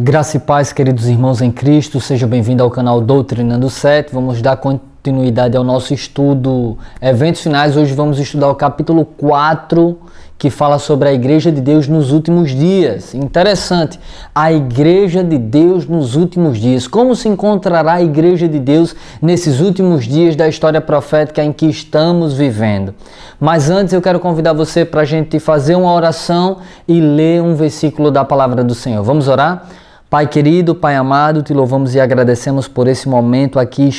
Graça e paz, queridos irmãos em Cristo, seja bem-vindo ao canal Doutrinando 7. Vamos dar continuidade ao nosso estudo Eventos Finais. Hoje vamos estudar o capítulo 4, que fala sobre a Igreja de Deus nos últimos dias. Interessante, a Igreja de Deus nos últimos dias. Como se encontrará a Igreja de Deus nesses últimos dias da história profética em que estamos vivendo? Mas antes eu quero convidar você para a gente fazer uma oração e ler um versículo da Palavra do Senhor. Vamos orar? Pai querido, Pai amado, te louvamos e agradecemos por esse momento aqui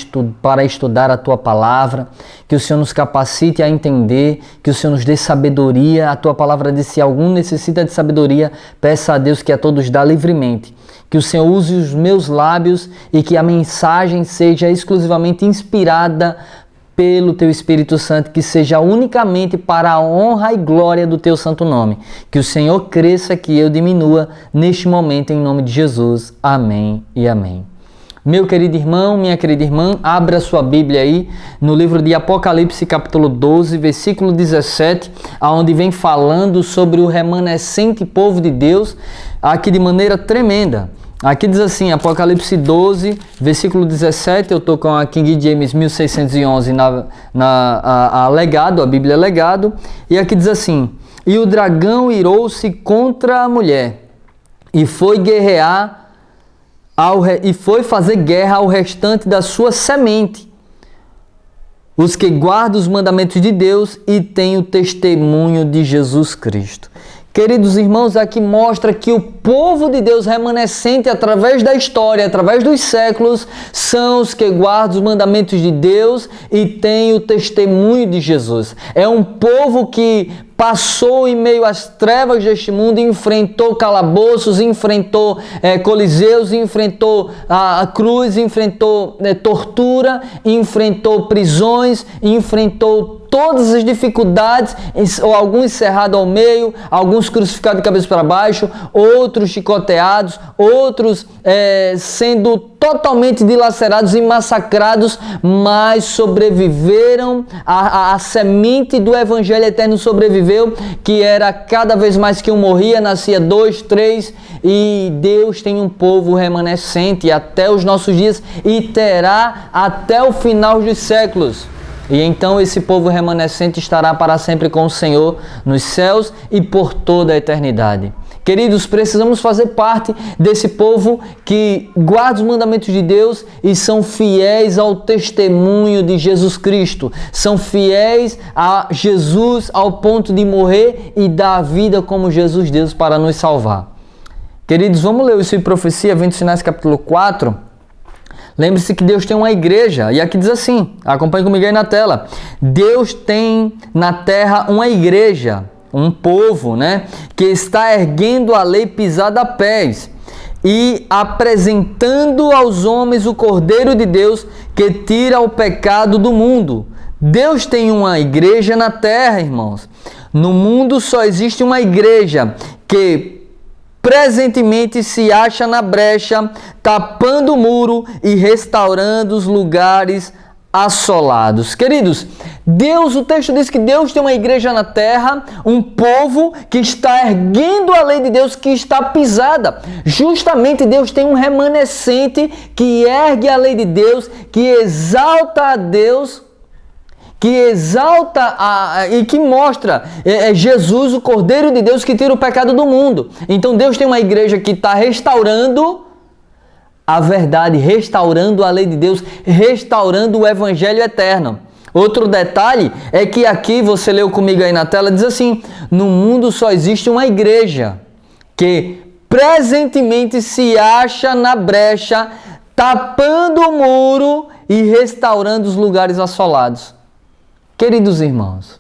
para estudar a Tua Palavra, que o Senhor nos capacite a entender, que o Senhor nos dê sabedoria. A Tua Palavra diz: se algum necessita de sabedoria, peça a Deus que a todos dá livremente. Que o Senhor use os meus lábios e que a mensagem seja exclusivamente inspirada pelo Teu Espírito Santo, que seja unicamente para a honra e glória do Teu santo nome. Que o Senhor cresça, que eu diminua neste momento, em nome de Jesus. Amém e amém. Meu querido irmão, minha querida irmã, abra sua Bíblia aí no livro de Apocalipse, capítulo 12, versículo 17, onde vem falando sobre o remanescente povo de Deus, aqui de maneira tremenda. Aqui diz assim, Apocalipse 12, versículo 17, eu estou com a King James 1611 legado, a Bíblia legado, e aqui diz assim: e o dragão irou-se contra a mulher, e foi fazer guerra ao restante da sua semente, os que guardam os mandamentos de Deus e têm o testemunho de Jesus Cristo. Queridos irmãos, aqui mostra que o povo de Deus remanescente através da história, através dos séculos, são os que guardam os mandamentos de Deus e têm o testemunho de Jesus. É um povo que passou em meio às trevas deste mundo, enfrentou calabouços, enfrentou coliseus, enfrentou a cruz, enfrentou tortura, enfrentou prisões, enfrentou todas as dificuldades, ou alguns cerrados ao meio, alguns crucificados de cabeça para baixo, outros chicoteados, outros sendo totalmente dilacerados e massacrados, mas sobreviveram. A semente do Evangelho Eterno sobreviveu, que era cada vez mais que um morria, nascia 2, 3, e Deus tem um povo remanescente até os nossos dias e terá até o final dos séculos. E então esse povo remanescente estará para sempre com o Senhor nos céus e por toda a eternidade. Queridos, precisamos fazer parte desse povo que guarda os mandamentos de Deus e são fiéis ao testemunho de Jesus Cristo. São fiéis a Jesus ao ponto de morrer e dar a vida como Jesus deu para nos salvar. Queridos, vamos ler o Espírito de Profecia, Eventos Finais, capítulo 4. Lembre-se que Deus tem uma igreja, e aqui diz assim, acompanhe comigo aí na tela: Deus tem na terra uma igreja, um povo, que está erguendo a lei pisada a pés e apresentando aos homens o Cordeiro de Deus que tira o pecado do mundo. Deus tem uma igreja na terra, irmãos. No mundo só existe uma igreja que presentemente se acha na brecha, tapando o muro e restaurando os lugares assolados. Queridos, o texto diz que Deus tem uma igreja na terra, um povo que está erguendo a lei de Deus, que está pisada. Justamente Deus tem um remanescente que ergue a lei de Deus, que exalta a Deus, que exalta e que mostra Jesus, o Cordeiro de Deus que tira o pecado do mundo. Então Deus tem uma igreja que está restaurando a verdade, restaurando a lei de Deus, restaurando o Evangelho eterno. Outro detalhe é que aqui, você leu comigo aí na tela, diz assim: no mundo só existe uma igreja que presentemente se acha na brecha, tapando o muro e restaurando os lugares assolados. Queridos irmãos,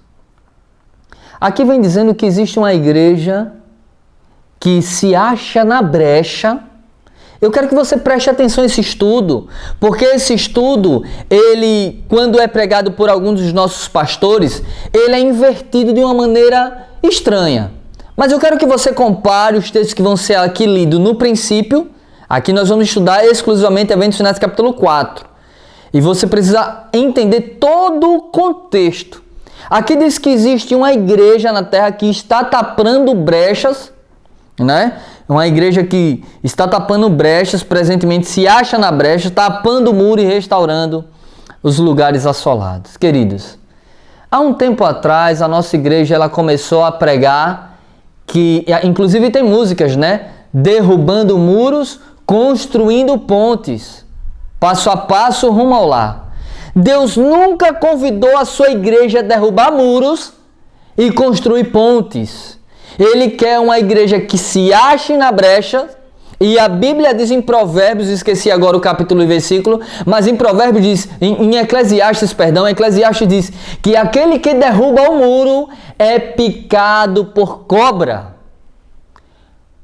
aqui vem dizendo que existe uma igreja que se acha na brecha. Eu quero que você preste atenção a esse estudo, porque esse estudo, quando é pregado por alguns dos nossos pastores, ele é invertido de uma maneira estranha. Mas eu quero que você compare os textos que vão ser aqui lidos no princípio. Aqui nós vamos estudar exclusivamente Eventos Finais, capítulo 4. E você precisa entender todo o contexto. Aqui diz que existe uma igreja na terra que está tapando brechas, uma igreja que está tapando brechas, presentemente se acha na brecha, tapando o muro e restaurando os lugares assolados. Queridos, há um tempo atrás a nossa igreja ela começou a pregar que, inclusive tem músicas, né? Derrubando muros, construindo pontes, passo a passo rumo ao lar. Deus nunca convidou a sua igreja a derrubar muros e construir pontes. Ele quer uma igreja que se ache na brecha, e a Bíblia diz em Provérbios, esqueci agora o capítulo e versículo, mas em Provérbios diz, em Eclesiastes diz que aquele que derruba o muro é picado por cobra.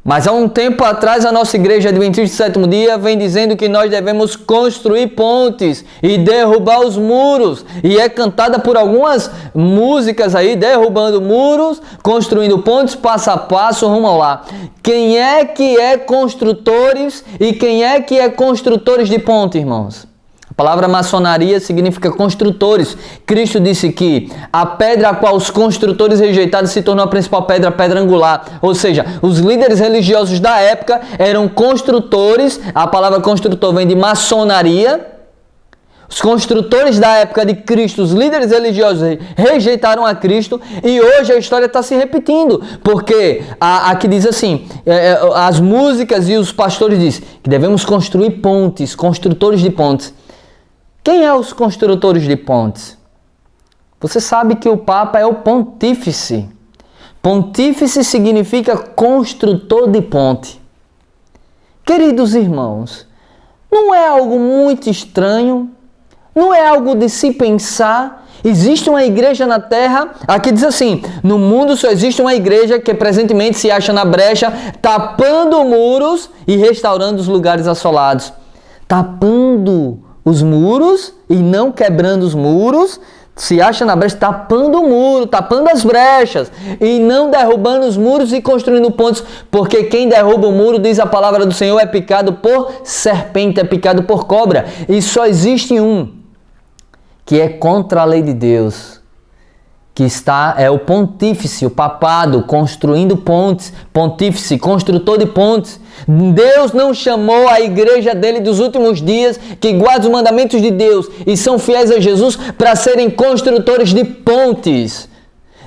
Mas há um tempo atrás a nossa igreja Adventista do Sétimo Dia vem dizendo que nós devemos construir pontes e derrubar os muros. E é cantada por algumas músicas aí, derrubando muros, construindo pontes, passo a passo, rumo ao lar. Quem é que é construtores e quem é que é construtores de ponte, irmãos? A palavra maçonaria significa construtores. Cristo disse que a pedra a qual os construtores rejeitados se tornou a principal pedra, a pedra angular. Ou seja, os líderes religiosos da época eram construtores. A palavra construtor vem de maçonaria. Os construtores da época de Cristo, os líderes religiosos rejeitaram a Cristo e hoje a história está se repetindo. Porque aqui diz assim, as músicas e os pastores dizem que devemos construir pontes, construtores de pontes. Quem é os construtores de pontes? Você sabe que o Papa é o pontífice. Pontífice significa construtor de ponte. Queridos irmãos, não é algo muito estranho? Não é algo de se pensar? Existe uma igreja na terra, aqui diz assim, no mundo só existe uma igreja que presentemente se acha na brecha, tapando muros e restaurando os lugares assolados. Tapando os muros e não quebrando os muros, se acha na brecha, tapando o muro, tapando as brechas e não derrubando os muros e construindo pontes, porque quem derruba o muro, diz a palavra do Senhor, é picado por serpente, é picado por cobra. E só existe um que é contra a lei de Deus, que é o pontífice, o papado, construindo pontes, pontífice, construtor de pontes. Deus não chamou a igreja dele dos últimos dias, que guarda os mandamentos de Deus e são fiéis a Jesus, para serem construtores de pontes.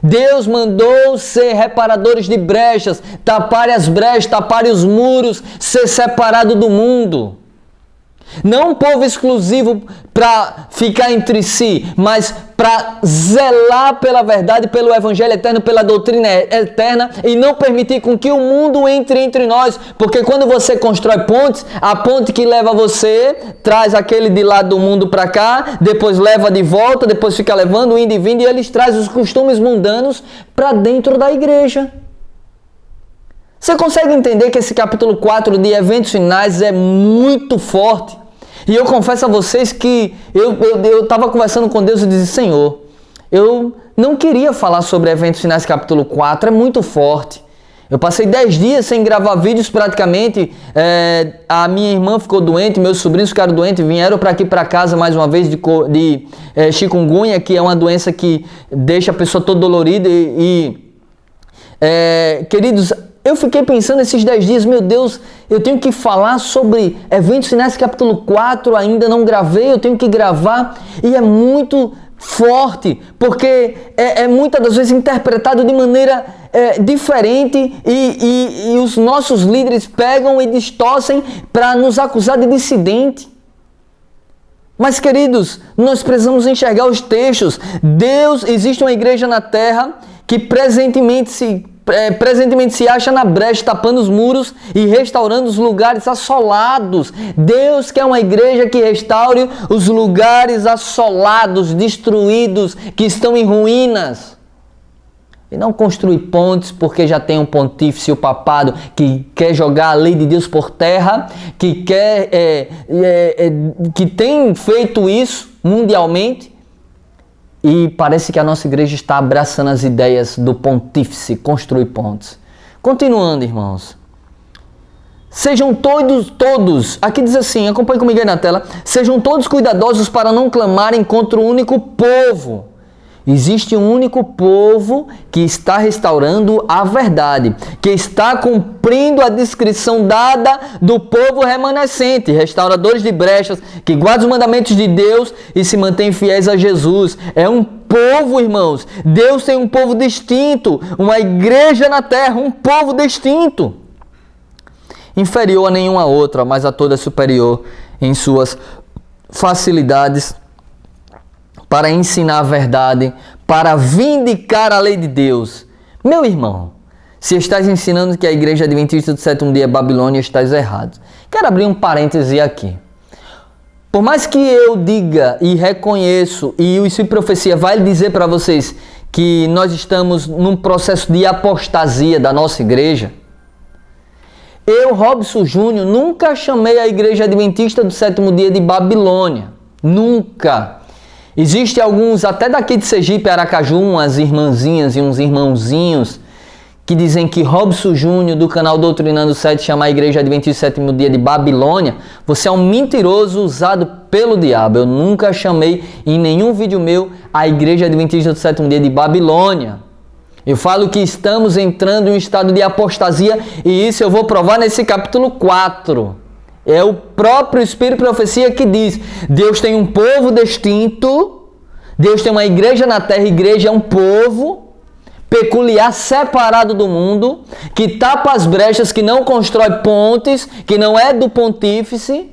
Deus mandou ser reparadores de brechas, taparem as brechas, taparem os muros, ser separado do mundo. Não um povo exclusivo para ficar entre si, mas para zelar pela verdade, pelo evangelho eterno, pela doutrina eterna e não permitir com que o mundo entre nós. Porque quando você constrói pontes, a ponte que leva você traz aquele de lá do mundo para cá, depois leva de volta, depois fica levando, indo e vindo, e eles trazem os costumes mundanos para dentro da igreja. Você consegue entender que esse capítulo 4 de eventos finais é muito forte? E eu confesso a vocês que eu estava conversando com Deus e disse, Senhor, eu não queria falar sobre eventos finais capítulo 4, é muito forte. Eu passei 10 dias sem gravar vídeos praticamente, a minha irmã ficou doente, meus sobrinhos ficaram doentes, vieram para aqui para casa mais uma vez de chikungunya, que é uma doença que deixa a pessoa toda dolorida queridos, eu fiquei pensando esses 10 dias, meu Deus, eu tenho que falar sobre eventos finais capítulo 4, ainda não gravei, eu tenho que gravar, e é muito forte, porque é muitas das vezes interpretado de maneira diferente e os nossos líderes pegam e distorcem para nos acusar de dissidente. Mas queridos, nós precisamos enxergar os textos. Existe uma igreja na terra que presentemente se acha na brecha, tapando os muros e restaurando os lugares assolados. Deus quer uma igreja que restaure os lugares assolados, destruídos, que estão em ruínas. E não construir pontes porque já tem um pontífice, o papado, que quer jogar a lei de Deus por terra, que tem feito isso mundialmente. E parece que a nossa igreja está abraçando as ideias do pontífice, construir pontes. Continuando, irmãos. Sejam todos, aqui diz assim, acompanhe comigo aí na tela. Sejam todos cuidadosos para não clamarem contra o único povo Existe um único povo que está restaurando a verdade, que está cumprindo a descrição dada do povo remanescente, restauradores de brechas, que guardam os mandamentos de Deus e se mantêm fiéis a Jesus. É um povo, irmãos. Deus tem um povo distinto, uma igreja na terra, um povo distinto. Inferior a nenhuma outra, mas a toda superior em suas facilidades para ensinar a verdade, para vindicar a lei de Deus. Meu irmão, se estás ensinando que a igreja adventista do sétimo dia é Babilônia, estás errado. Quero abrir um parêntese aqui. Por mais que eu diga e reconheço, e o Espírito de Profecia vai dizer para vocês que nós estamos num processo de apostasia da nossa igreja, eu, Robson Júnior, nunca chamei a igreja adventista do sétimo dia de Babilônia. Nunca. Existem alguns, até daqui de Sergipe, Aracaju, umas irmãzinhas e uns irmãozinhos que dizem que Robson Júnior, do canal Doutrinando 7, chama a igreja adventista do sétimo dia de Babilônia. Você é um mentiroso usado pelo diabo. Eu nunca chamei em nenhum vídeo meu a igreja adventista do sétimo dia de Babilônia. Eu falo que estamos entrando em um estado de apostasia e isso eu vou provar nesse capítulo 4. É o próprio Espírito de Profecia que diz: Deus tem um povo distinto, Deus tem uma igreja na terra, igreja é um povo peculiar, separado do mundo, que tapa as brechas, que não constrói pontes, que não é do pontífice,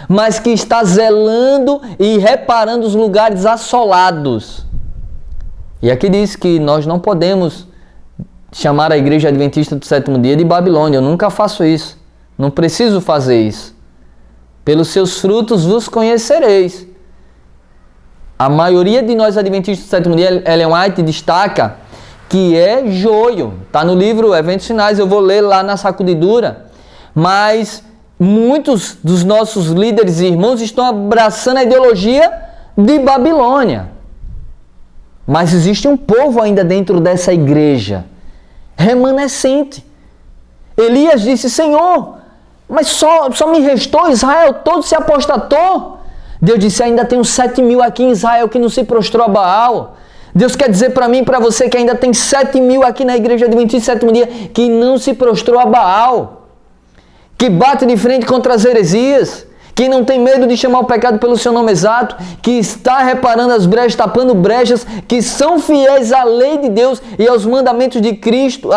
mas que está zelando e reparando os lugares assolados. E aqui diz que nós não podemos chamar a igreja adventista do sétimo dia de Babilônia. Eu nunca faço isso. Não preciso fazer isso. Pelos seus frutos vos conhecereis. A maioria de nós adventistas do sétimo dia, Ellen White destaca que é joio. Está no livro Eventos Finais, eu vou ler lá na sacudidura. Mas muitos dos nossos líderes e irmãos estão abraçando a ideologia de Babilônia. Mas existe um povo ainda dentro dessa igreja, remanescente. Elias disse: Senhor, mas só me restou Israel, todo se apostatou. Deus disse: ainda tem uns 7.000 aqui em Israel que não se prostrou a Baal. Deus quer dizer para mim e para você que ainda tem 7.000 aqui na igreja adventista do sétimo dia que não se prostrou a Baal, que bate de frente contra as heresias, que não tem medo de chamar o pecado pelo seu nome exato, que está reparando as brechas, tapando brechas, que são fiéis à lei de Deus e aos mandamentos de Cristo,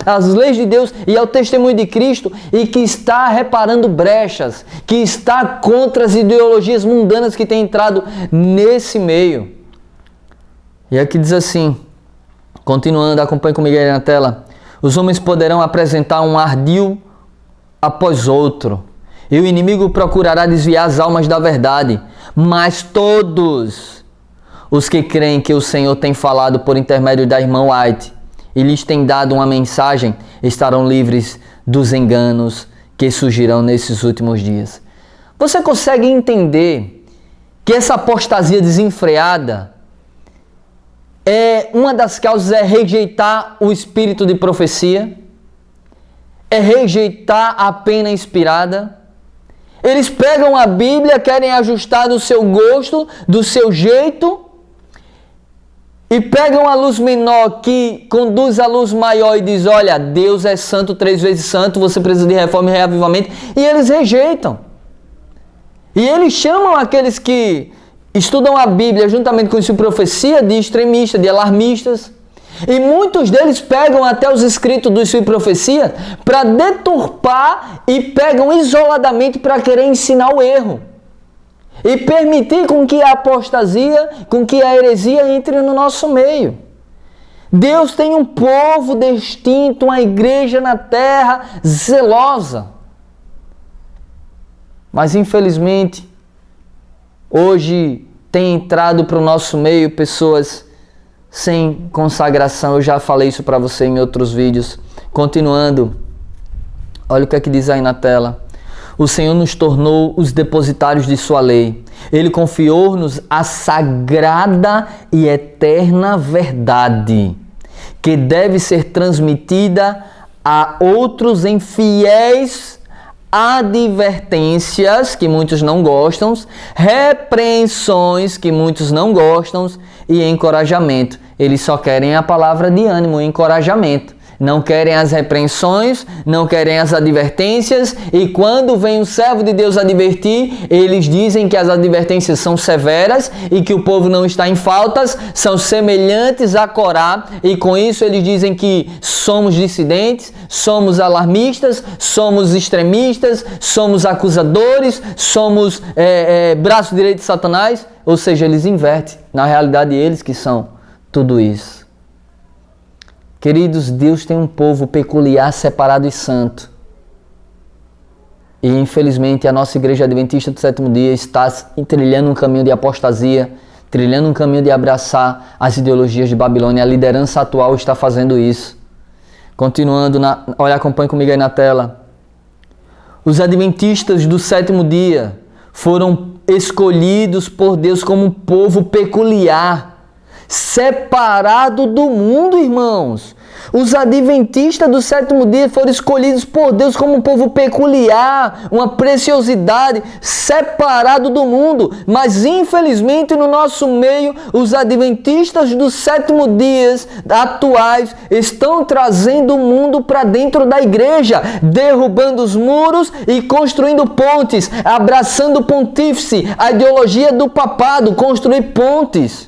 às leis de Deus e ao testemunho de Cristo, e que está reparando brechas, que está contra as ideologias mundanas que têm entrado nesse meio. E aqui diz assim, continuando, acompanhe comigo aí na tela: os homens poderão apresentar um ardil após outro, e o inimigo procurará desviar as almas da verdade, mas todos os que creem que o Senhor tem falado por intermédio da irmã White e lhes tem dado uma mensagem, estarão livres dos enganos que surgirão nesses últimos dias. Você consegue entender que essa apostasia desenfreada uma das causas é rejeitar o espírito de profecia, é rejeitar a pena inspirada. Eles pegam a Bíblia, querem ajustar do seu gosto, do seu jeito, e pegam a luz menor que conduz à luz maior e diz: olha, Deus é santo, 3 vezes santo, você precisa de reforma e reavivamento, e eles rejeitam. E eles chamam aqueles que estudam a Bíblia juntamente com a profecia de extremistas, de alarmistas. E muitos deles pegam até os escritos do Espírito de Profecia para deturpar e pegam isoladamente para querer ensinar o erro. E permitir com que a apostasia, com que a heresia entre no nosso meio. Deus tem um povo distinto, uma igreja na terra zelosa. Mas infelizmente, hoje tem entrado para o nosso meio pessoas sem consagração. Eu já falei isso para você em outros vídeos. Continuando, olha o que é que diz aí na tela. O Senhor nos tornou os depositários de sua lei. Ele confiou-nos a sagrada e eterna verdade, que deve ser transmitida a outros em fiéis advertências, que muitos não gostam, repreensões, que muitos não gostam, e encorajamento. Eles só querem a palavra de ânimo, encorajamento. Não querem as repreensões, não querem as advertências, e quando vem um servo de Deus advertir, eles dizem que as advertências são severas e que o povo não está em faltas, são semelhantes a Corá, e com isso eles dizem que somos dissidentes, somos alarmistas, somos extremistas, somos acusadores, somos braço direito de Satanás, ou seja, eles invertem, na realidade eles que são tudo isso. Queridos, Deus tem um povo peculiar, separado e santo. E infelizmente a nossa igreja adventista do sétimo dia está trilhando um caminho de apostasia, trilhando um caminho de abraçar as ideologias de Babilônia. A liderança atual está fazendo isso. Continuando, olha, acompanhe comigo aí na tela. Os adventistas do sétimo dia foram escolhidos por Deus como um povo peculiar, separado do mundo, irmãos. Os adventistas do sétimo dia foram escolhidos por Deus como um povo peculiar, uma preciosidade, separado do mundo. Mas infelizmente no nosso meio, os adventistas do sétimo dia atuais estão trazendo o mundo para dentro da igreja, derrubando os muros e construindo pontes, abraçando o pontífice, a ideologia do papado, construir pontes.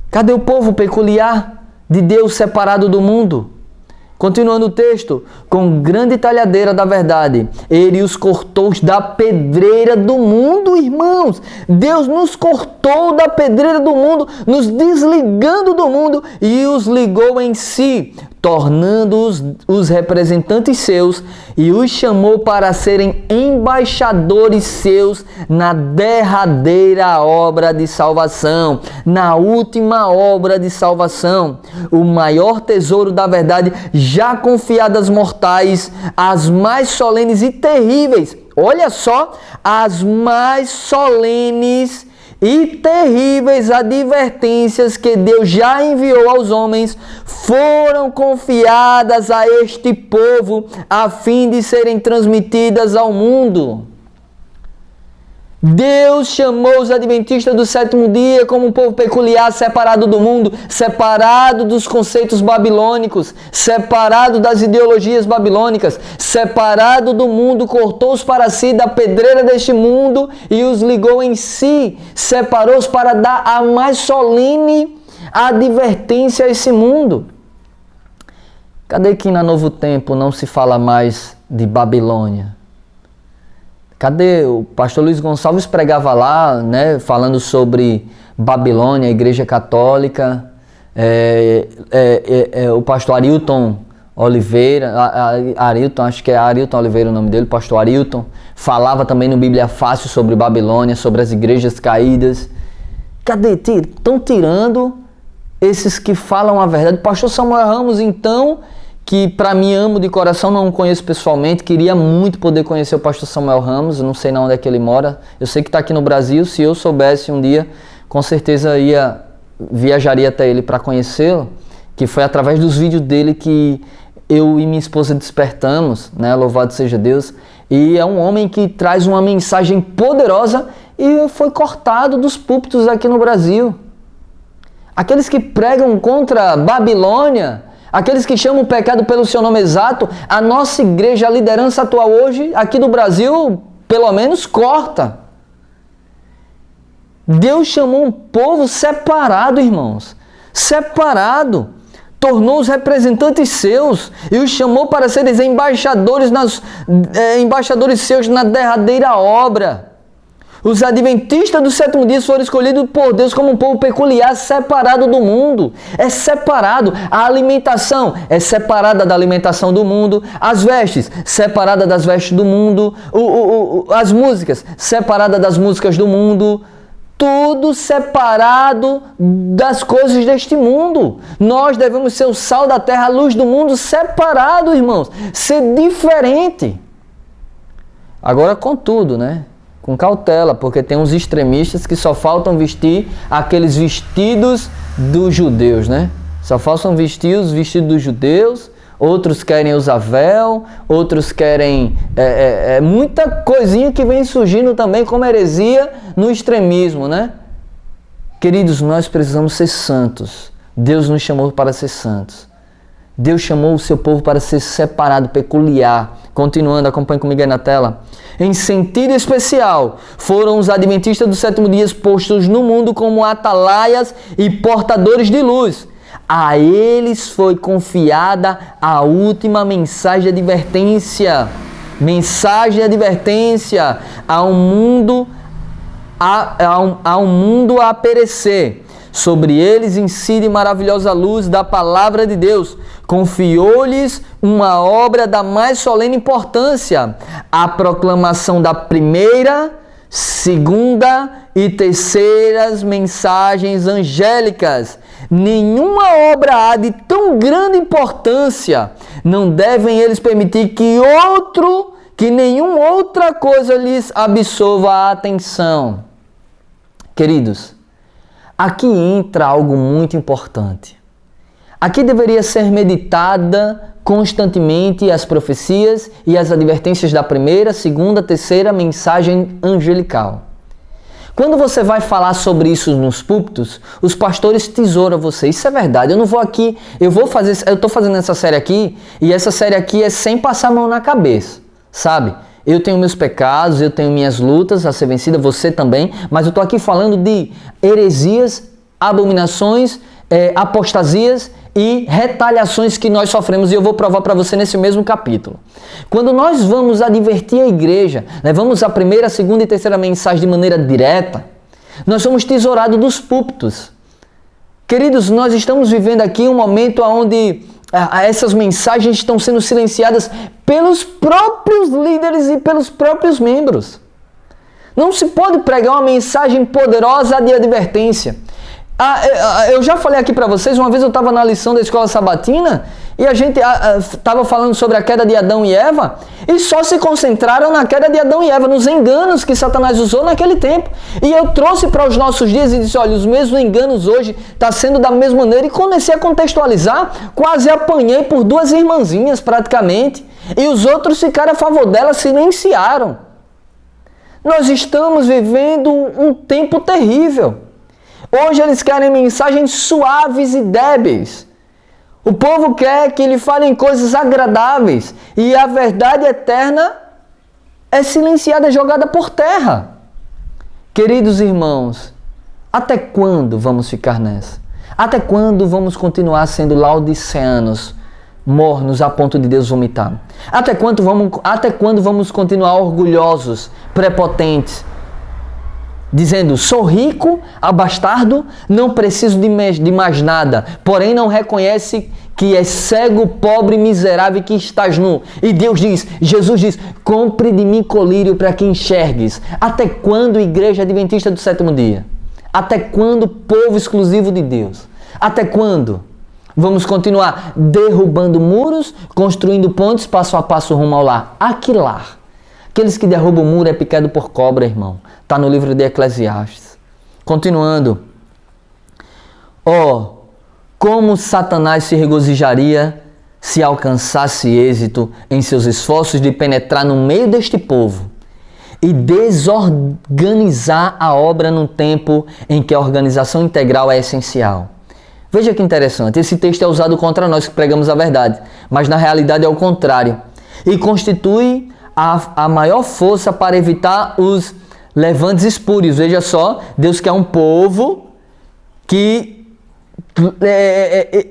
Cadê o povo peculiar de Deus separado do mundo? Continuando o texto, com grande talhadeira da verdade, ele os cortou da pedreira do mundo, irmãos. Deus nos cortou da pedreira do mundo, nos desligando do mundo e os ligou em si, tornando-os os representantes seus, e os chamou para serem embaixadores seus na derradeira obra de salvação, na última obra de salvação, o maior tesouro da verdade já confiado aos mortais, as mais solenes e terríveis, olha só, as mais solenes e terríveis advertências que Deus já enviou aos homens foram confiadas a este povo a fim de serem transmitidas ao mundo. Deus chamou os adventistas do sétimo dia como um povo peculiar, separado do mundo, separado dos conceitos babilônicos, separado das ideologias babilônicas, separado do mundo, cortou-os para si da pedreira deste mundo e os ligou em si, separou-os para dar a mais solene advertência a esse mundo. Cadê que na Novo Tempo não se fala mais de Babilônia? Cadê? O pastor Luiz Gonçalves pregava lá, né, falando sobre Babilônia, a Igreja Católica. O pastor Arilton Oliveira, Arilton, acho que é Arilton Oliveira o nome dele, pastor Arilton, falava também no Bíblia Fácil sobre Babilônia, sobre as igrejas caídas. Cadê? Estão tirando esses que falam a verdade. Pastor Samuel Ramos, então, que para mim amo de coração, não o conheço pessoalmente, queria muito poder conhecer o pastor Samuel Ramos, eu não sei onde é que ele mora, eu sei que está aqui no Brasil, se eu soubesse um dia, com certeza viajaria até ele para conhecê-lo, que foi através dos vídeos dele que eu e minha esposa despertamos, né? Louvado seja Deus, e é um homem que traz uma mensagem poderosa e foi cortado dos púlpitos aqui no Brasil. Aqueles que pregam contra Babilônia, aqueles que chamam o pecado pelo seu nome exato, a nossa igreja, a liderança atual hoje, aqui do Brasil, pelo menos corta. Deus chamou um povo separado, irmãos, separado, tornou os representantes seus e os chamou para serem embaixadores seus na derradeira obra. Os adventistas do sétimo dia foram escolhidos por Deus como um povo peculiar, separado do mundo. É separado. A alimentação é separada da alimentação do mundo. As vestes, separada das vestes do mundo. As músicas, separada das músicas do mundo. Tudo separado das coisas deste mundo. Nós devemos ser o sal da terra, a luz do mundo, separado, irmãos. Ser diferente. Agora, contudo, né? Com cautela, porque tem uns extremistas que só faltam vestir aqueles vestidos dos judeus, né? Só faltam vestir os vestidos dos judeus, outros querem usar véu, outros querem muita coisinha que vem surgindo também como heresia no extremismo, né? Queridos, nós precisamos ser santos. Deus nos chamou para ser santos. Deus chamou o seu povo para ser separado, peculiar. Continuando, acompanhe comigo aí na tela. Em sentido especial, foram os adventistas do sétimo dia postos no mundo como atalaias e portadores de luz. A eles foi confiada a última mensagem de advertência. Mensagem de advertência ao mundo a perecer. Sobre eles incide maravilhosa luz da palavra de Deus. Confiou-lhes uma obra da mais solene importância, a proclamação da primeira, segunda e terceiras mensagens angélicas. Nenhuma obra há de tão grande importância. Não devem eles permitir que nenhuma outra coisa lhes absorva a atenção. Queridos, aqui entra algo muito importante. Aqui deveria ser meditada constantemente as profecias e as advertências da primeira, segunda, terceira mensagem angelical. Quando você vai falar sobre isso nos púlpitos, os pastores tesouram você. Isso é verdade. Eu estou fazendo essa série aqui, e essa série aqui é sem passar a mão na cabeça, sabe? Eu tenho meus pecados, eu tenho minhas lutas a ser vencida, você também, mas eu estou aqui falando de heresias, abominações, apostasias e retaliações que nós sofremos, e eu vou provar para você nesse mesmo capítulo. Quando nós vamos advertir a igreja, levamos a primeira, segunda e terceira mensagem de maneira direta, nós somos tesourados dos púlpitos. Queridos, nós estamos vivendo aqui um momento onde essas mensagens estão sendo silenciadas pelos próprios líderes e pelos próprios membros. Não se pode pregar uma mensagem poderosa de advertência. Eu já falei aqui para vocês, uma vez eu estava na lição da escola sabatina e a gente estava falando sobre a queda de Adão e Eva e só se concentraram na queda de Adão e Eva, nos enganos que Satanás usou naquele tempo. E eu trouxe para os nossos dias e disse, olha, os mesmos enganos hoje estão sendo da mesma maneira, e comecei a contextualizar, quase apanhei por duas irmãzinhas praticamente, e os outros ficaram a favor delas, silenciaram. Nós estamos vivendo um tempo terrível. Hoje eles querem mensagens suaves e débeis. O povo quer que lhe falem coisas agradáveis. E a verdade eterna é silenciada, jogada por terra. Queridos irmãos, até quando vamos ficar nessa? Até quando vamos continuar sendo laodiceanos, mornos a ponto de Deus vomitar? Até quando vamos continuar orgulhosos, prepotentes, dizendo, sou rico, abastardo, não preciso de mais nada, porém não reconhece que é cego, pobre, miserável e que estás nu. E Jesus diz, compre de mim colírio para que enxergues. Até quando, igreja adventista do sétimo dia? Até quando, povo exclusivo de Deus? Até quando vamos continuar derrubando muros, construindo pontes, passo a passo rumo ao lar? Que lar? Aqueles que derrubam o muro é picado por cobra, irmão. Está no livro de Eclesiastes. Continuando. Como Satanás se regozijaria se alcançasse êxito em seus esforços de penetrar no meio deste povo e desorganizar a obra num tempo em que a organização integral é essencial. Veja que interessante. Esse texto é usado contra nós que pregamos a verdade, mas na realidade é o contrário. E constitui a maior força para evitar os levantes espúrios. Veja só, Deus quer um povo que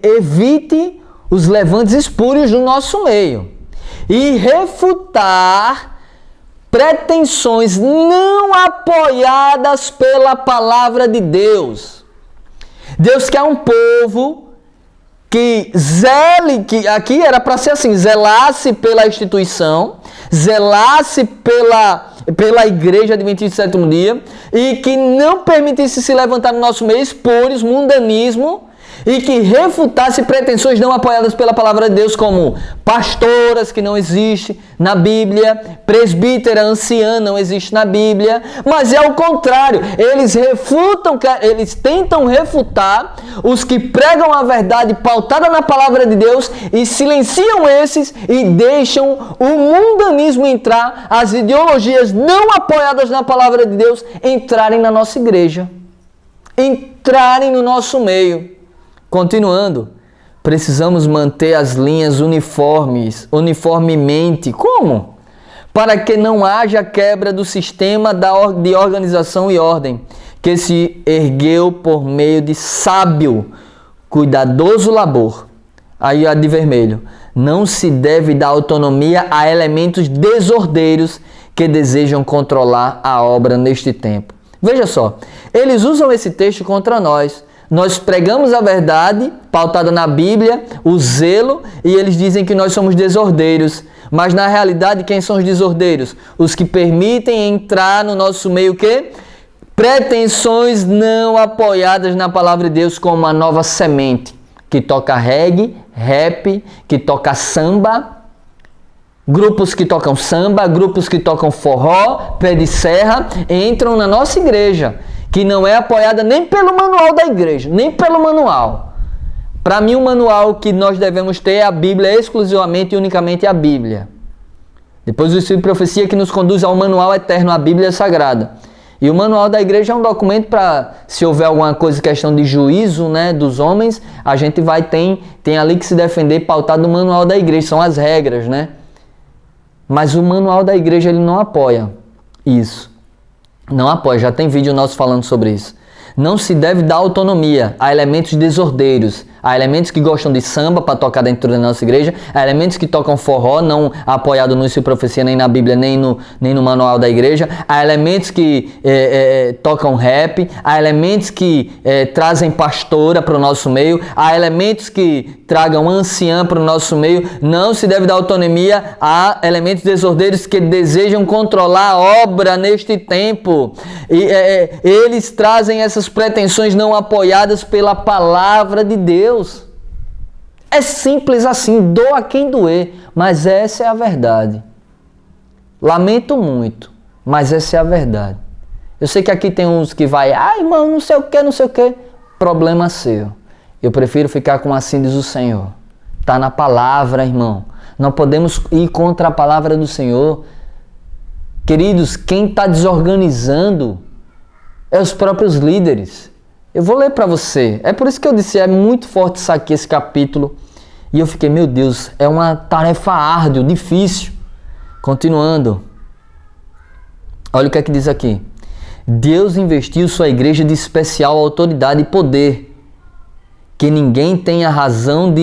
evite os levantes espúrios do nosso meio e refutar pretensões não apoiadas pela palavra de Deus. Deus quer um povo que zele, que aqui era para ser assim, zelasse pela instituição, zelasse pela igreja adventista do sétimo dia, e que não permitisse se levantar no nosso meio espúrios, mundanismo, e que refutasse pretensões não apoiadas pela palavra de Deus, como pastoras, que não existe na Bíblia, presbítera, anciã, não existe na Bíblia, mas é o contrário, eles tentam refutar os que pregam a verdade pautada na palavra de Deus e silenciam esses e deixam o mundanismo entrar, as ideologias não apoiadas na palavra de Deus entrarem na nossa igreja, entrarem no nosso meio. Continuando, precisamos manter as linhas uniformemente. Como? Para que não haja quebra do sistema de organização e ordem, que se ergueu por meio de sábio, cuidadoso labor. Aí a de vermelho. Não se deve dar autonomia a elementos desordeiros que desejam controlar a obra neste tempo. Veja só, eles usam esse texto contra nós. Nós pregamos a verdade, pautada na Bíblia, o zelo, e eles dizem que nós somos desordeiros. Mas na realidade, quem são os desordeiros? Os que permitem entrar no nosso meio o quê? Pretensões não apoiadas na palavra de Deus, como a Nova Semente, que toca reggae, rap, que toca samba, grupos que tocam samba, grupos que tocam forró, pé de serra, entram na nossa igreja, que não é apoiada nem pelo manual da igreja, nem pelo manual. Para mim, o manual que nós devemos ter é a Bíblia, exclusivamente e unicamente a Bíblia. Depois o Espírito de Profecia que nos conduz ao manual eterno, a Bíblia Sagrada. E o manual da igreja é um documento para, se houver alguma coisa, questão de juízo, né, dos homens, a gente tem ali que se defender pautado no manual da igreja, são as regras, né? Mas o manual da igreja, ele não apoia isso. Não apoia, já tem vídeo nosso falando sobre isso. Não se deve dar autonomia a elementos desordeiros, a elementos que gostam de samba para tocar dentro da nossa igreja, a elementos que tocam forró, não apoiado no Espírito de Profecia, nem na Bíblia, nem no manual da igreja, a elementos que tocam rap, a elementos que trazem pastora para o nosso meio, a elementos que tragam anciã para o nosso meio. Não se deve dar autonomia a elementos desordeiros que desejam controlar a obra neste tempo. Eles trazem essas pretensões não apoiadas pela palavra de Deus. É simples assim, doa quem doer, mas essa é a verdade. Lamento muito, mas essa é a verdade. Eu sei que aqui tem uns que vai, irmão, não sei o que, problema seu. Eu prefiro ficar com assim diz o Senhor. Está na palavra, irmão. Não podemos ir contra a palavra do Senhor. Queridos, quem está desorganizando é os próprios líderes. Eu vou ler para você. É por isso que eu disse, é muito forte isso aqui, esse capítulo. E eu fiquei, meu Deus, é uma tarefa árdua, difícil. Continuando. Olha o que é que diz aqui. Deus investiu sua igreja de especial autoridade e poder, que ninguém tenha razão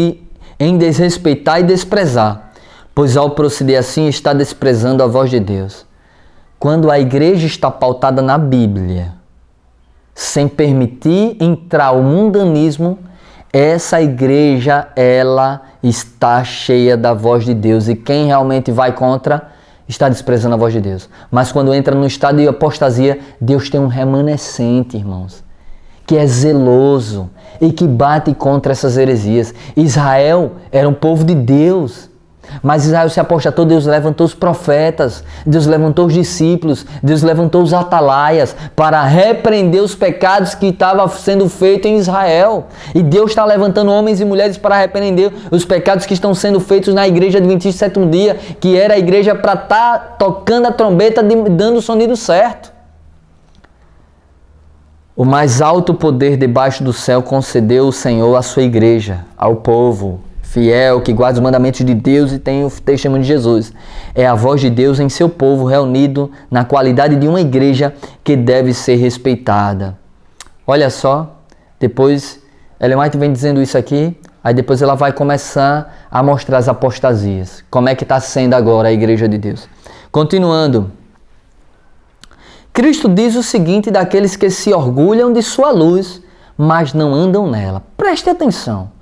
em desrespeitar e desprezar, pois ao proceder assim está desprezando a voz de Deus. Quando a igreja está pautada na Bíblia, sem permitir entrar o mundanismo, essa igreja, ela está cheia da voz de Deus. E quem realmente vai contra, está desprezando a voz de Deus. Mas quando entra no estado de apostasia, Deus tem um remanescente, irmãos, que é zeloso e que bate contra essas heresias. Israel era um povo de Deus. Mas Israel se apostatou, Deus levantou os profetas, Deus levantou os discípulos, Deus levantou os atalaias para repreender os pecados que estavam sendo feitos em Israel. E Deus está levantando homens e mulheres para repreender os pecados que estão sendo feitos na igreja adventista do sétimo dia, que era a igreja para estar tocando a trombeta, dando o sonido certo. O mais alto poder debaixo do céu concedeu o Senhor à sua igreja, ao povo fiel, que guarda os mandamentos de Deus e tem o testemunho de Jesus. É a voz de Deus em seu povo reunido na qualidade de uma igreja que deve ser respeitada. Olha só, depois Ellen White vem dizendo isso aqui, aí depois ela vai começar a mostrar as apostasias. Como é que está sendo agora a igreja de Deus. Continuando. Cristo diz o seguinte daqueles que se orgulham de sua luz, mas não andam nela. Preste atenção.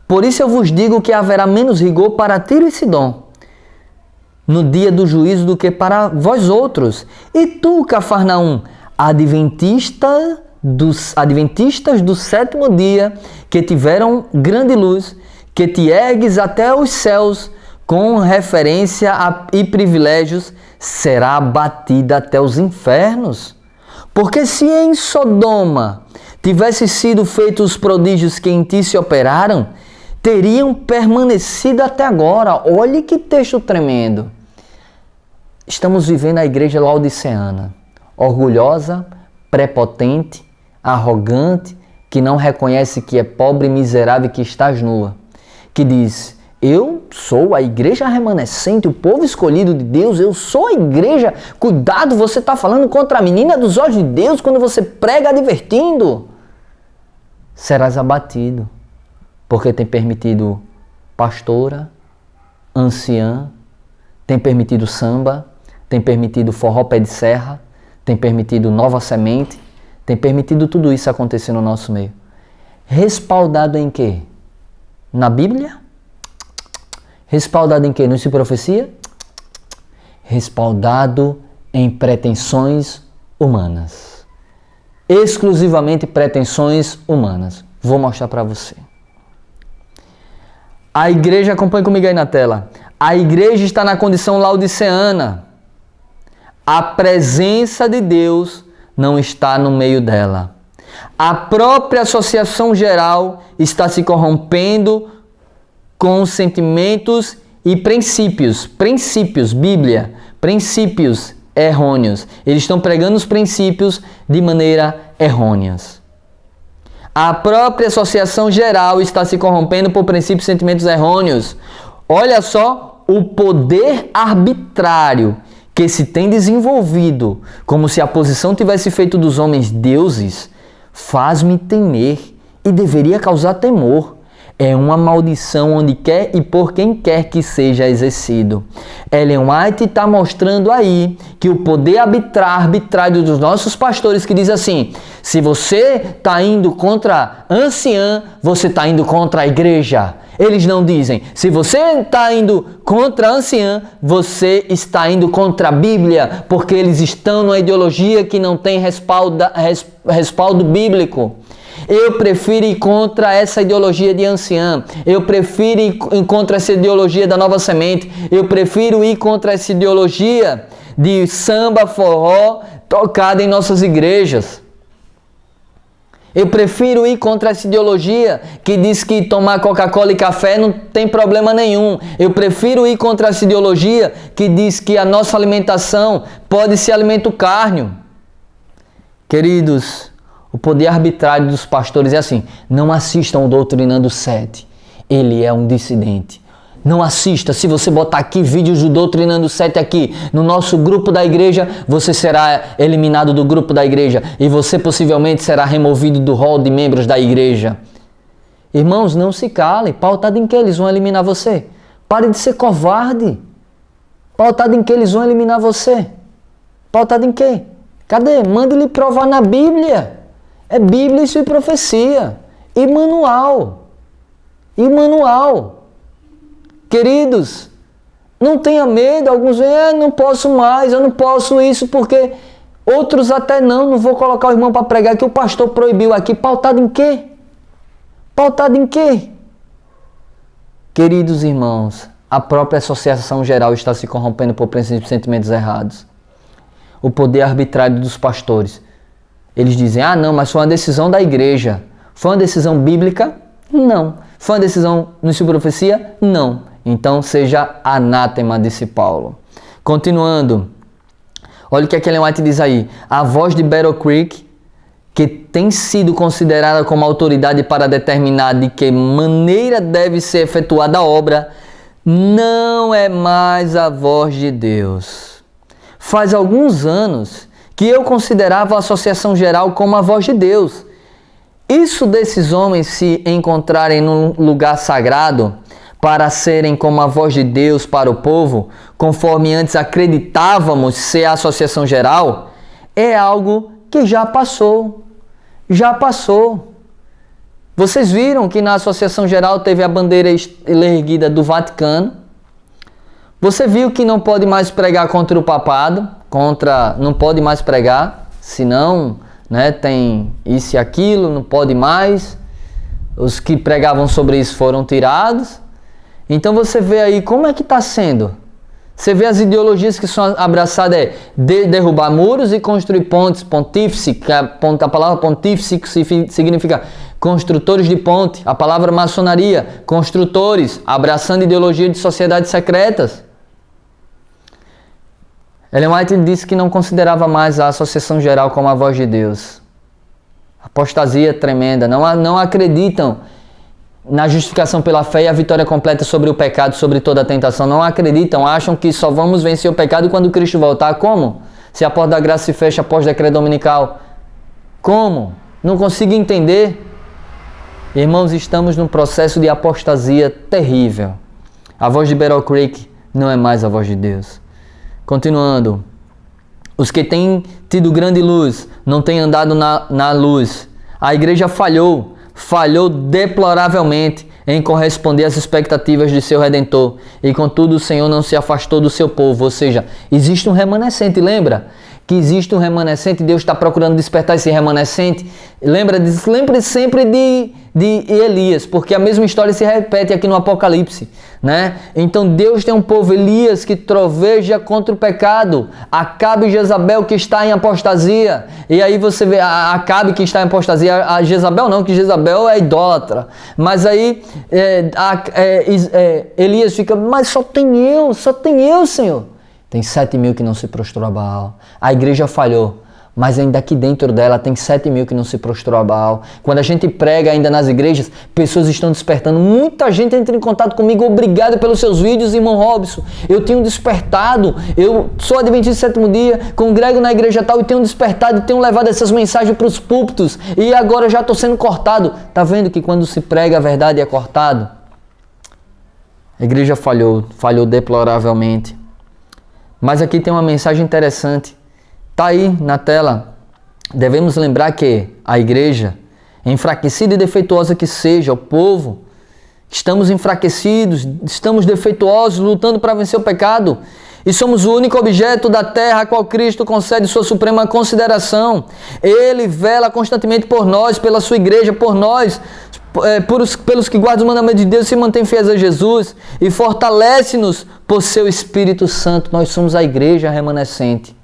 Por isso eu vos digo que haverá menos rigor para Tiro e Sidom no dia do juízo do que para vós outros. E tu, Cafarnaum, adventista dos adventistas do sétimo dia, que tiveram grande luz, que te ergues até os céus com referência e privilégios, será abatida até os infernos. Porque se em Sodoma tivessem sido feitos os prodígios que em ti se operaram, teriam permanecido até agora. Olhe que texto tremendo. Estamos vivendo a igreja laodiceana, orgulhosa, prepotente, arrogante, que não reconhece que é pobre e miserável e que estás nua, que diz: eu sou a igreja remanescente, o povo escolhido de Deus, eu sou a igreja. Cuidado, você está falando contra a menina dos olhos de Deus quando você prega advertindo. Serás abatido, porque tem permitido pastora, anciã, tem permitido samba, tem permitido forró pé de serra, tem permitido nova semente, tem permitido tudo isso acontecer no nosso meio. Respaldado em quê? Na Bíblia? Respaldado em quê? Não se profecia? Respaldado em pretensões humanas. Exclusivamente pretensões humanas. Vou mostrar para você. A igreja, acompanhe comigo aí na tela. A igreja está na condição laodiceana. A presença de Deus não está no meio dela. A própria associação geral está se corrompendo com sentimentos e princípios. Princípios, Bíblia, princípios errôneos. Eles estão pregando os princípios de maneira errônea. A própria associação geral está se corrompendo por princípios e sentimentos errôneos. Olha só o poder arbitrário que se tem desenvolvido, como se a posição tivesse feito dos homens deuses, faz-me temer e deveria causar temor. É uma maldição onde quer e por quem quer que seja exercido. Ellen White está mostrando aí que o poder arbitrário dos nossos pastores, que diz assim: se você está indo contra a anciã, você está indo contra a igreja. Eles não dizem: se você está indo contra a anciã, você está indo contra a Bíblia, porque eles estão numa ideologia que não tem respaldo bíblico. Eu prefiro ir contra essa ideologia de anciã. Eu prefiro ir contra essa ideologia da nova semente. Eu prefiro ir contra essa ideologia de samba, forró, tocada em nossas igrejas. Eu prefiro ir contra essa ideologia que diz que tomar Coca-Cola e café não tem problema nenhum. Eu prefiro ir contra essa ideologia que diz que a nossa alimentação pode ser alimento cárneo. Queridos, o poder arbitrário dos pastores é assim: não assistam o Doutrinando 7. Ele é um dissidente. Não assista. Se você botar aqui vídeos do Doutrinando 7 aqui no nosso grupo da igreja, você será eliminado do grupo da igreja e você possivelmente será removido do rol de membros da igreja. Irmãos, não se calem. Pautado em que eles vão eliminar você? Pare de ser covarde. Pautado em que eles vão eliminar você? Pautado em quê? Cadê? Mande-lhe provar na Bíblia. É Bíblia, isso e profecia. E manual. E manual. Queridos, não tenha medo. Alguns veem: não posso mais, eu não posso isso porque... Outros até não vou colocar o irmão para pregar que o pastor proibiu aqui. Pautado em quê? Pautado em quê? Queridos irmãos, a própria associação geral está se corrompendo por princípios e sentimentos errados. O poder arbitrário dos pastores. Eles dizem: não, mas foi uma decisão da igreja. Foi uma decisão bíblica? Não. Foi uma decisão no Ensino e Profecia? Não. Então seja anátema, disse Paulo. Continuando. Olha o que a Ellen White diz aí. A voz de Battle Creek, que tem sido considerada como autoridade para determinar de que maneira deve ser efetuada a obra, não é mais a voz de Deus. Faz alguns anos que eu considerava a associação geral como a voz de Deus. Isso desses homens se encontrarem num lugar sagrado para serem como a voz de Deus para o povo, conforme antes acreditávamos ser a associação geral, é algo que já passou. Já passou. Vocês viram que na associação geral teve a bandeira erguida do Vaticano. Você viu que não pode mais pregar contra o papado, não pode mais pregar, senão né? Tem isso e aquilo, não pode mais. Os que pregavam sobre isso foram tirados. Então você vê aí como é que está sendo. Você vê as ideologias que são abraçadas derrubar muros e construir pontes, pontífice, que a palavra pontífice significa construtores de ponte, a palavra maçonaria, construtores, abraçando ideologia de sociedades secretas. Ellen White disse que não considerava mais a Associação Geral como a voz de Deus. Apostasia tremenda, não acreditam na justificação pela fé e a vitória completa sobre o pecado, sobre toda a tentação. Não acreditam, acham que só vamos vencer o pecado quando Cristo voltar. Como? Se a porta da graça se fecha após o decreto dominical. Como? Não consigo entender. Irmãos, estamos num processo de apostasia terrível. A voz de Battle Creek não é mais a voz de Deus. Continuando. Os que têm tido grande luz não têm andado na luz. A igreja falhou deploravelmente em corresponder às expectativas de seu Redentor. E contudo o Senhor não se afastou do seu povo. Ou seja, existe um remanescente, lembra? Que existe um remanescente, Deus está procurando despertar esse remanescente. Lembre sempre de Elias, porque a mesma história se repete aqui no Apocalipse, né? Então Deus tem um povo, Elias, que troveja contra o pecado, Acabe e Jezabel, que está em apostasia. E aí você vê Acabe, que está em apostasia, a Jezabel não, que Jezabel é idólatra. Mas aí Elias fica, mas só tem eu, Senhor. Tem 7.000 que não se prostrou a Baal. A igreja falhou, mas ainda aqui dentro dela tem 7.000 que não se prostrou a Baal. Quando a gente prega ainda nas igrejas, pessoas estão despertando. Muita gente entra em contato comigo. Obrigado pelos seus vídeos, irmão Robson. Eu tenho despertado. Eu sou adventista do 7º dia, congrego na igreja tal e tenho despertado e tenho levado essas mensagens para os púlpitos. E agora já estou sendo cortado. Está vendo que quando se prega a verdade é cortado? A igreja falhou deploravelmente. Mas aqui tem uma mensagem interessante. Está aí na tela. Devemos lembrar que a igreja, enfraquecida e defeituosa que seja, o povo, estamos enfraquecidos, estamos defeituosos, lutando para vencer o pecado. E somos o único objeto da terra a qual Cristo concede sua suprema consideração. Ele vela constantemente por nós, pela sua igreja, por nós, pelos que guardam os mandamentos de Deus e se mantêm fiéis a Jesus, e fortalece-nos por seu Espírito Santo. Nós somos a igreja remanescente.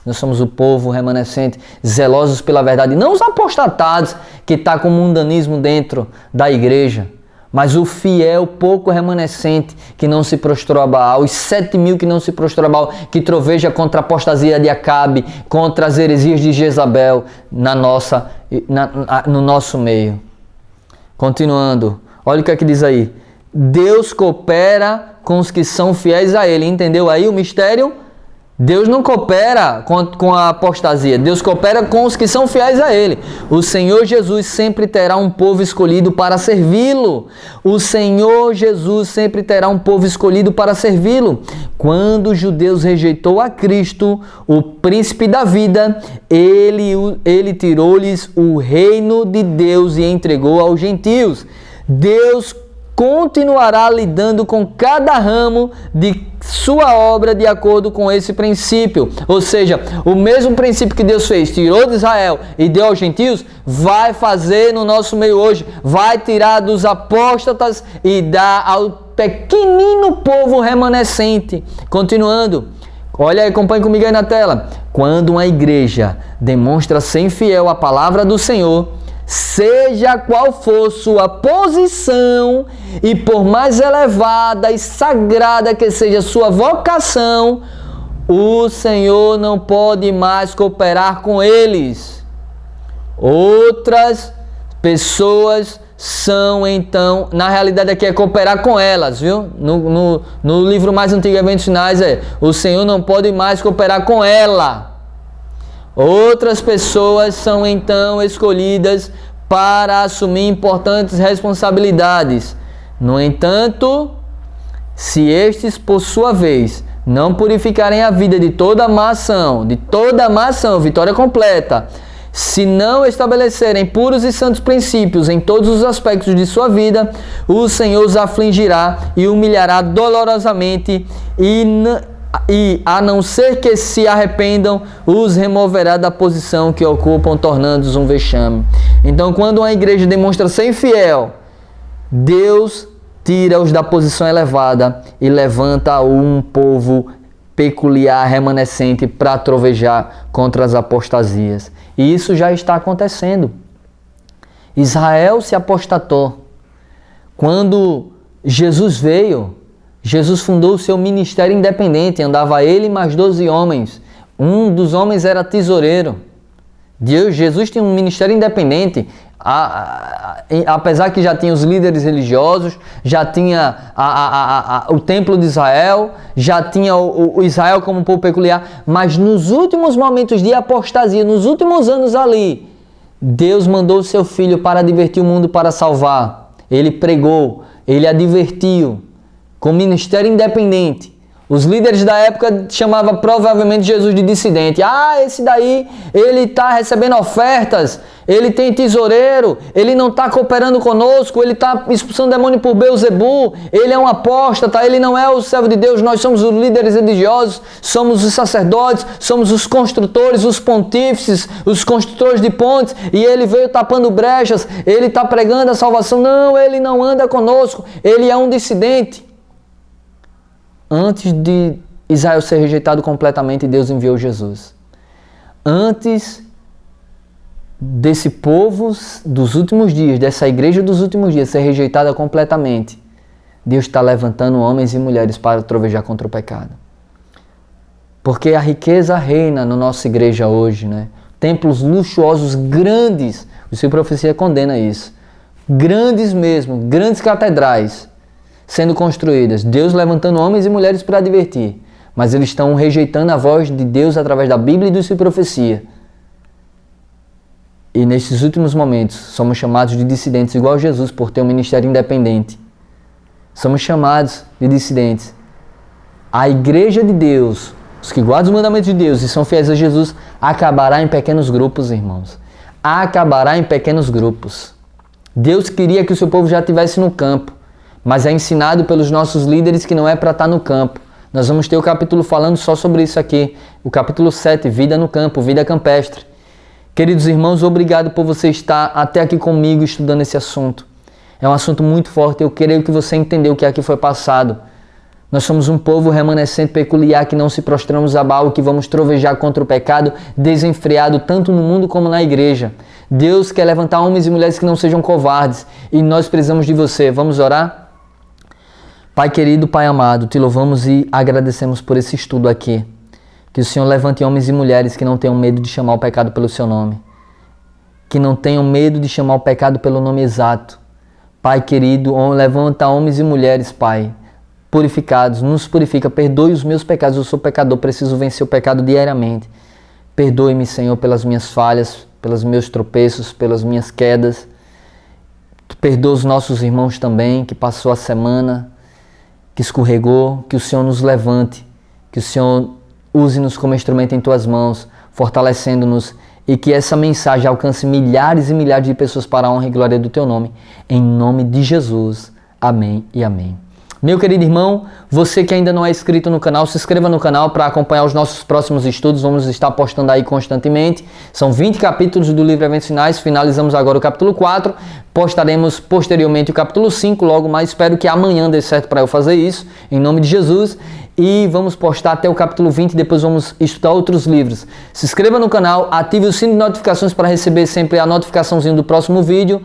Nós somos o povo remanescente, zelosos pela verdade. Não os apostatados que estão com o mundanismo dentro da igreja, mas o fiel, pouco remanescente que não se prostrou a Baal, os 7.000 que não se prostrou a Baal, que troveja contra a apostasia de Acabe, contra as heresias de Jezabel no nosso meio. Continuando, olha o que é que diz aí. Deus coopera com os que são fiéis a Ele. Entendeu aí o mistério? Deus não coopera com a apostasia. Deus coopera com os que são fiéis a Ele. O Senhor Jesus sempre terá um povo escolhido para servi-lo. O Senhor Jesus sempre terá um povo escolhido para servi-lo. Quando os judeus rejeitou a Cristo, o príncipe da vida, ele tirou-lhes o reino de Deus e entregou aos gentios. Deus continuará lidando com cada ramo de sua obra de acordo com esse princípio. Ou seja, o mesmo princípio que Deus fez, tirou de Israel e deu aos gentios, vai fazer no nosso meio hoje. Vai tirar dos apóstatas e dar ao pequenino povo remanescente. Continuando, olha aí, acompanhe comigo aí na tela. Quando uma igreja demonstra ser infiel à palavra do Senhor, seja qual for sua posição e por mais elevada e sagrada que seja sua vocação, o Senhor não pode mais cooperar com eles. Outras pessoas são então, na realidade aqui é cooperar com elas, viu? No livro mais antigo, Eventos Finais, o Senhor não pode mais cooperar com ela. Outras pessoas são então escolhidas para assumir importantes responsabilidades. No entanto, se estes, por sua vez, não purificarem a vida de toda má ação, vitória completa, se não estabelecerem puros e santos princípios em todos os aspectos de sua vida, o Senhor os afligirá e humilhará dolorosamente e, a não ser que se arrependam, os removerá da posição que ocupam, tornando-os um vexame. Então, quando uma igreja demonstra ser infiel, Deus tira-os da posição elevada e levanta um povo peculiar, remanescente, para trovejar contra as apostasias. E isso já está acontecendo. Israel se apostatou. Quando Jesus veio, Jesus fundou o seu ministério independente, andava ele e mais 12 homens. Um dos homens era tesoureiro. Jesus tinha um ministério independente, apesar que já tinha os líderes religiosos, já tinha o templo de Israel, já tinha o Israel como um povo peculiar, mas nos últimos momentos de apostasia, nos últimos anos ali, Deus mandou o seu filho para advertir o mundo, para salvar. Ele pregou, ele advertiu, com ministério independente. Os líderes da época chamavam provavelmente Jesus de dissidente. Esse daí, ele está recebendo ofertas, ele tem tesoureiro, ele não está cooperando conosco, ele está expulsando demônio por Beelzebu, ele é um apóstata, ele não é o servo de Deus, nós somos os líderes religiosos, somos os sacerdotes, somos os construtores, os pontífices, os construtores de pontes, e ele veio tapando brechas, ele está pregando a salvação. Não, ele não anda conosco, ele é um dissidente. Antes de Israel ser rejeitado completamente, Deus enviou Jesus. Antes desse povo dos últimos dias, dessa igreja dos últimos dias ser rejeitada completamente, Deus está levantando homens e mulheres para trovejar contra o pecado. Porque a riqueza reina na nossa igreja hoje, né? Templos luxuosos, grandes, o Seu Profecia condena isso. Grandes mesmo, grandes catedrais sendo construídas, Deus levantando homens e mulheres para advertir, mas eles estão rejeitando a voz de Deus através da Bíblia e do Sua Profecia. E nesses últimos momentos, somos chamados de dissidentes, igual Jesus, por ter um ministério independente. Somos chamados de dissidentes. A igreja de Deus, os que guardam os mandamentos de Deus e são fiéis a Jesus, acabará em pequenos grupos, irmãos. Acabará em pequenos grupos. Deus queria que o seu povo já estivesse no campo, mas é ensinado pelos nossos líderes que não é para estar no campo. Nós vamos ter o capítulo falando só sobre isso aqui. O capítulo 7, vida no campo, vida campestre. Queridos irmãos, obrigado por você estar até aqui comigo estudando esse assunto. É um assunto muito forte, eu creio que você entendeu o que aqui foi passado. Nós somos um povo remanescente peculiar que não se prostramos a Baal, que vamos trovejar contra o pecado desenfreado tanto no mundo como na igreja. Deus quer levantar homens e mulheres que não sejam covardes e nós precisamos de você. Vamos orar? Pai querido, Pai amado, te louvamos e agradecemos por esse estudo aqui. Que o Senhor levante homens e mulheres que não tenham medo de chamar o pecado pelo seu nome. Que não tenham medo de chamar o pecado pelo nome exato. Pai querido, levanta homens e mulheres, Pai, purificados, nos purifica, perdoe os meus pecados, eu sou pecador, preciso vencer o pecado diariamente. Perdoe-me, Senhor, pelas minhas falhas, pelos meus tropeços, pelas minhas quedas. Perdoa os nossos irmãos também, que passou a semana, que escorregou, que o Senhor nos levante, que o Senhor use-nos como instrumento em Tuas mãos, fortalecendo-nos, e que essa mensagem alcance milhares e milhares de pessoas para a honra e glória do Teu nome. Em nome de Jesus. Amém e amém. Meu querido irmão, você que ainda não é inscrito no canal, se inscreva no canal para acompanhar os nossos próximos estudos. Vamos estar postando aí constantemente. São 20 capítulos do livro Eventos Finais. Finalizamos agora o capítulo 4. Postaremos posteriormente o capítulo 5 logo mais. Espero que amanhã dê certo para eu fazer isso, em nome de Jesus. E vamos postar até o capítulo 20 e depois vamos estudar outros livros. Se inscreva no canal, ative o sino de notificações para receber sempre a notificaçãozinha do próximo vídeo.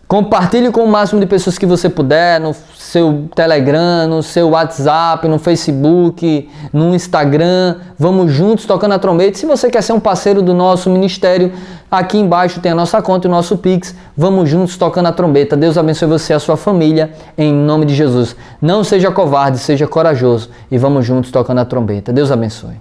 Compartilhe com o máximo de pessoas que você puder, no seu Telegram, no seu WhatsApp, no Facebook, no Instagram. Vamos juntos tocando a trombeta. Se você quer ser um parceiro do nosso ministério, aqui embaixo tem a nossa conta e o nosso Pix. Vamos juntos tocando a trombeta. Deus abençoe você e a sua família, em nome de Jesus. Não seja covarde, seja corajoso e vamos juntos tocando a trombeta. Deus abençoe.